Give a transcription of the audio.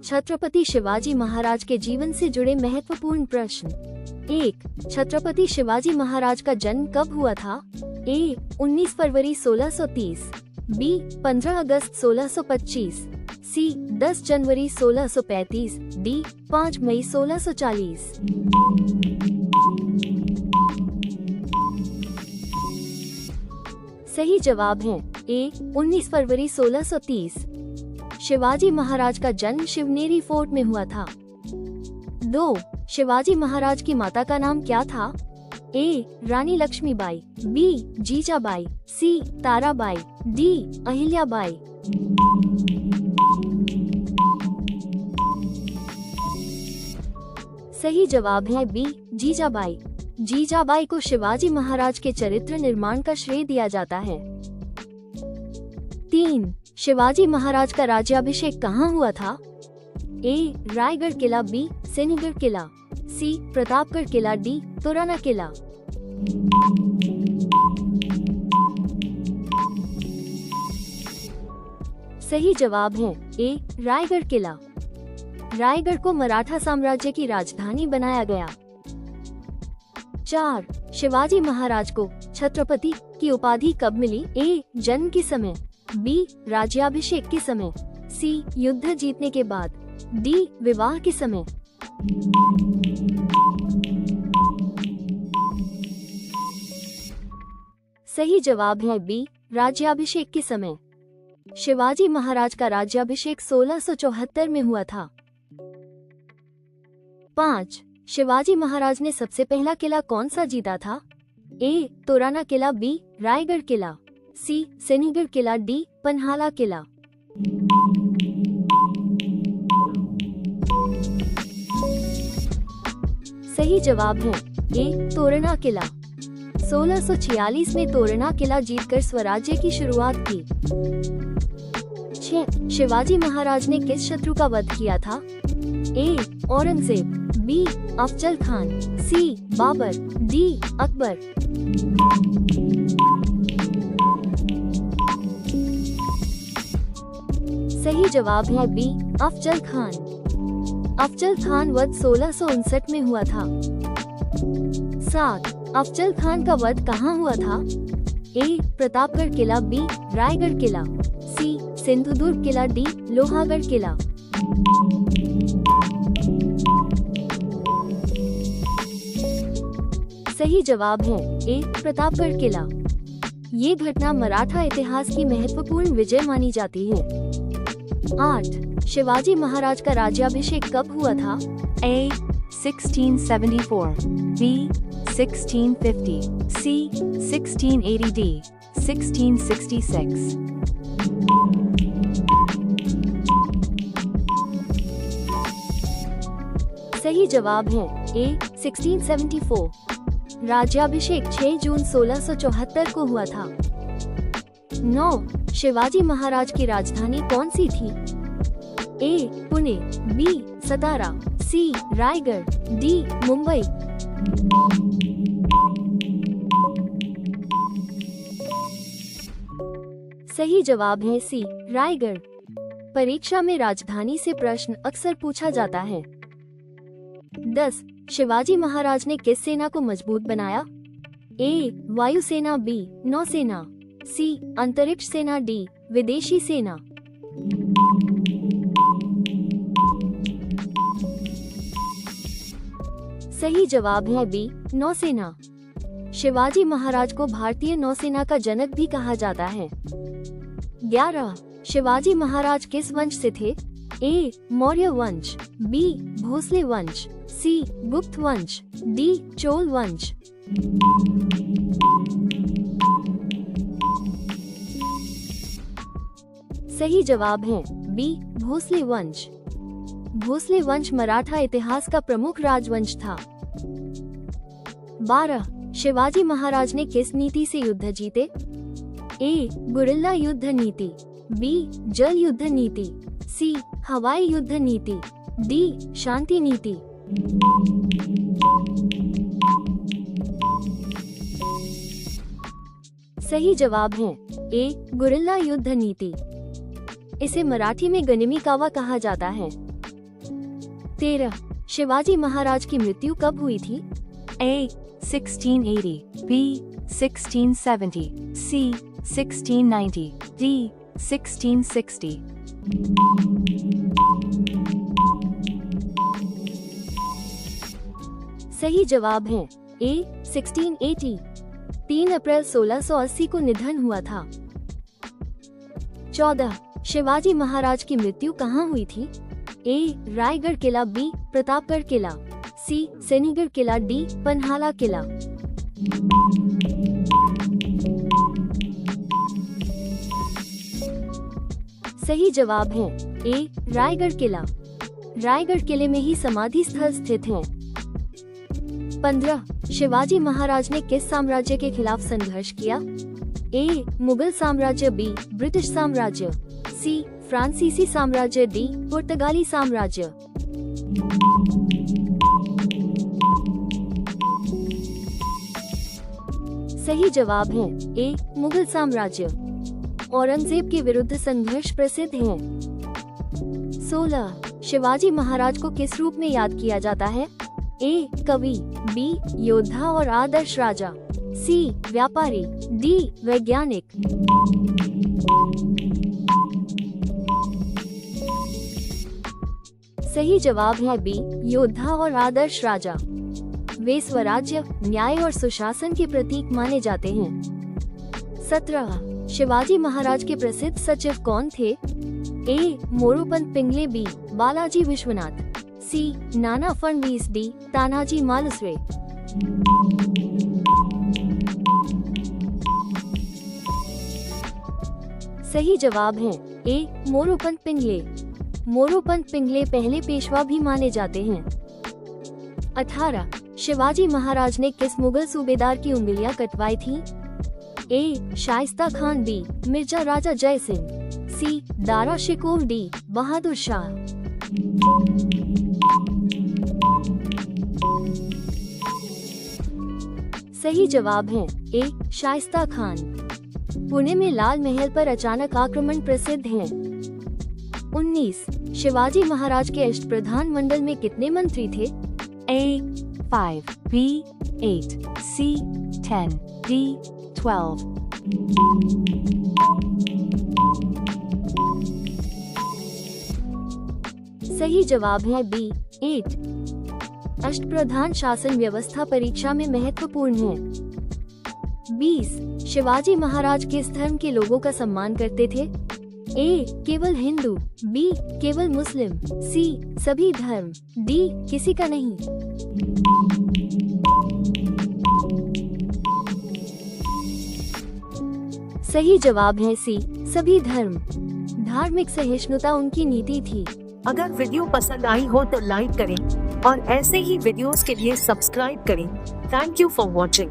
छत्रपति शिवाजी महाराज के जीवन से जुड़े महत्वपूर्ण प्रश्न। 1. छत्रपति शिवाजी महाराज का जन्म कब हुआ था? A. 19 February 1630, B. 15 August 1625, C. 10 January 1635, D. 5 मई 1640। सही जवाब है A. 19 फरवरी 1630। शिवाजी महाराज का जन्म शिवनेरी फोर्ट में हुआ था। 2. शिवाजी महाराज की माता का नाम क्या था? A. Rani Lakshmibai, B. Jijabai, C. Tarabai, D. Ahilyabai. सही जवाब है B. जीजाबाई। जीजाबाई को शिवाजी महाराज के चरित्र निर्माण का श्रेय दिया जाता है। 3. शिवाजी महाराज का राज्याभिषेक कहाँ हुआ था? A. Raigarh Qila, B. Sinhagad Qila, C. Pratapgarh Qila, D. तोराना किला। सही जवाब है A. रायगढ़ किला। रायगढ़ को मराठा साम्राज्य की राजधानी बनाया गया। 4. शिवाजी महाराज को छत्रपति की उपाधि कब मिली? A. जन्म के समय, B. राज्याभिषेक के समय, C. युद्ध जीतने के बाद, D. विवाह के समय। सही जवाब है B. राज्याभिषेक के समय। शिवाजी महाराज का राज्याभिषेक 1674 में हुआ था। 5. शिवाजी महाराज ने सबसे पहला किला कौन सा जीता था? A. तोराना Qila, B. Raigarh Qila, C. Sinhagad Qila, D. Panhala किला। सही जवाब है A. तोरना किला। 1646 में तोरना किला जीतकर स्वराज्य की शुरुआत की। 6. शिवाजी महाराज ने किस शत्रु का वध किया था? A. Aurangzeb, B. Afzal Khan, C. Babar, D. Akbar. सही जवाब है B. अफजल खान। अफजल खान वध 1659 में हुआ था। 7. अफजल खान का वध कहाँ हुआ था? A. Pratapgarh Qila, B. Raigarh Qila, C. Sindhudurg Qila, D. Lohagarh किला। सही जवाब है A. प्रतापगढ़ किला। ये घटना मराठा इतिहास की महत्वपूर्ण विजय मानी जाती है। 8. शिवाजी महाराज का राज्याभिषेक कब हुआ था? A. 1674, B. 1650, C. 1680, D. 1666। सही जवाब है A. 1674। राज्याभिषेक 6 जून 1674 को हुआ था। 9. शिवाजी महाराज की राजधानी कौन सी थी? A. Pune, B. Satara, C. Raigarh, D. Mumbai. सही जवाब है C. रायगढ़। परीक्षा में राजधानी से प्रश्न अक्सर पूछा जाता है। 10. शिवाजी महाराज ने किस सेना को मजबूत बनाया? A. वायुसेना, B. नौसेना, C. अंतरिक्ष सेना, D. विदेशी सेना। सही जवाब है B. नौसेना। शिवाजी महाराज को भारतीय नौसेना का जनक भी कहा जाता है। 11. शिवाजी महाराज किस वंश से थे? A. मौर्य वंश, B. भोसले वंश, C. गुप्त वंश, D. चोल वंश। सही जवाब है B. भोसले वंश। भोसले वंश मराठा इतिहास का प्रमुख राजवंश था। 12. शिवाजी महाराज ने किस नीति से युद्ध जीते? A. गुरिल्ला युद्ध नीति, B. जल युद्ध नीति, C. हवाई युद्ध नीति, D. शांति नीति। सही जवाब है A. गुरिल्ला युद्ध नीति। इसे मराठी में गनिमी कावा कहा जाता है। 13. शिवाजी महाराज की मृत्यु कब हुई थी? A. 1680, B. 1670, C. 1690, D. 1660. सही जवाब है A. 1680। 3 अप्रैल 1680 को निधन हुआ था। 14. शिवाजी महाराज की मृत्यु कहाँ हुई थी? A. Raigarh Qila, B. Pratapgarh Qila, C. सेनीगढ़ Qila, D. Panhala किला। सही जवाब है A. रायगढ़ किला। रायगढ़ किले में ही समाधि स्थल स्थित है। 15. शिवाजी महाराज ने किस साम्राज्य के खिलाफ संघर्ष किया? A. मुगल साम्राज्य, B. ब्रिटिश साम्राज्य, C. फ्रांसीसी साम्राज्य, D. पुर्तगाली साम्राज्य। सही जवाब है A. मुगल साम्राज्य। औरंगजेब के विरुद्ध संघर्ष प्रसिद्ध है। 16. शिवाजी महाराज को किस रूप में याद किया जाता है? A. कवि, B. योद्धा और आदर्श राजा, C. व्यापारी, D. वैज्ञानिक। सही जवाब है B. योद्धा और आदर्श राजा। वे स्वराज्य, न्याय और सुशासन के प्रतीक माने जाते हैं। 17. शिवाजी महाराज के प्रसिद्ध सचिव कौन थे? A. Moropant Pingle, B. Balaji Vishwanath, C. Nana Phadnavis, D. Tanaji Malusare. सही जवाब है A. मोरोपंत पिंगले। मोरोपंत पिंगले पहले पेशवा भी माने जाते हैं। 18. शिवाजी महाराज ने किस मुगल सूबेदार की उंगलियां कटवाई थी? A. शाइस्ता खान, B. मिर्जा राजा जय सिंह, C. दारा शिकोह, D. बहादुर शाह। सही जवाब है A. शाइस्ता खान। पुणे में लाल महल पर अचानक आक्रमण प्रसिद्ध है। 19. शिवाजी महाराज के अष्टप्रधान मंडल में कितने मंत्री थे? A. 5, B. 8, C. 10, D. 12। सही जवाब है B. 8। अष्टप्रधान शासन व्यवस्था परीक्षा में महत्वपूर्ण है। 20. शिवाजी महाराज किस धर्म के लोगों का सम्मान करते थे? A. केवल हिंदू, B. केवल मुस्लिम, C. सभी धर्म, D. किसी का नहीं। सही जवाब है C. सभी धर्म। धार्मिक सहिष्णुता उनकी नीति थी। अगर वीडियो पसंद आई हो तो लाइक करें और ऐसे ही वीडियोस के लिए सब्सक्राइब करें। Thank you for watching.